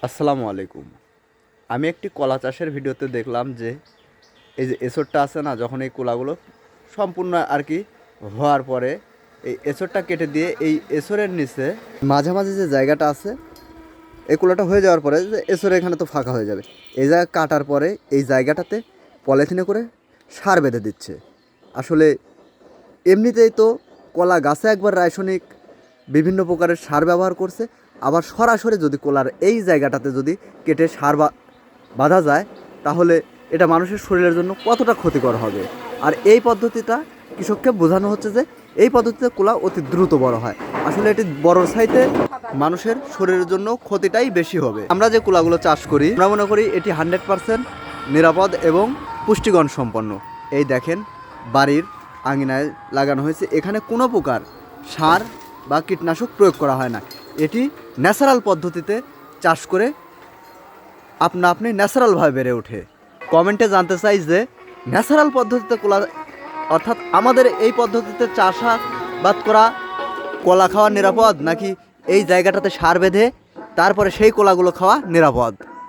আসসালামু আলাইকুম। আমি একটি কলা চাষের ভিডিওতে দেখলাম যে এই যে এঁচড়টা আছে না, যখন এই কুলাগুলো সম্পূর্ণ আর কি হওয়ার পরে এই এঁচড়টা কেটে দিয়ে এই এঁচড়ের নিচে মাঝামাঝি যে জায়গাটা আছে, এই কুলাটা হয়ে যাওয়ার পরে যে এঁচড় এখানে তো ফাঁকা হয়ে যাবে, এই জায়গা কাটার পরে এই জায়গাটাতে পলিথিনে করে সার বেঁধে দিচ্ছে। আসলে এমনিতেই তো কলা গাছে একবার রাসায়নিক বিভিন্ন প্রকারের সার ব্যবহার করছে, আবার সরাসরি যদি কলার এই জায়গাটাতে যদি কেটে সার বাঁধা যায়, তাহলে এটা মানুষের শরীরের জন্য কতটা ক্ষতিকর হবে। আর এই পদ্ধতিটা কৃষককে বোঝানো হচ্ছে যে এই পদ্ধতিতে কলা অতি দ্রুত বড় হয়। আসলে এটি বড়র চাইতে মানুষের শরীরের জন্য ক্ষতিটাই বেশি হবে। আমরা যে কুলাগুলো চাষ করি, আমরা মনে করি এটি 100% নিরাপদ এবং পুষ্টিগুণ সম্পন্ন। এই দেখেন, বাড়ির আঙিনায় লাগানো হয়েছে, এখানে কোনো প্রকার সার বা কীটনাশক প্রয়োগ করা হয় না। এটি ন্যাচারাল পদ্ধতিতে চাষ করে আপনি ন্যাচারালভাবে বেড়ে ওঠে। কমেন্টে জানতে চাই যে ন্যাচারাল পদ্ধতিতে কলা, অর্থাৎ আমাদের এই পদ্ধতিতে চাষাবাদ করা কলা খাওয়া নিরাপদ, নাকি এই জায়গাটাতে সার বেঁধে তারপরে সেই কলাগুলো খাওয়া নিরাপদ?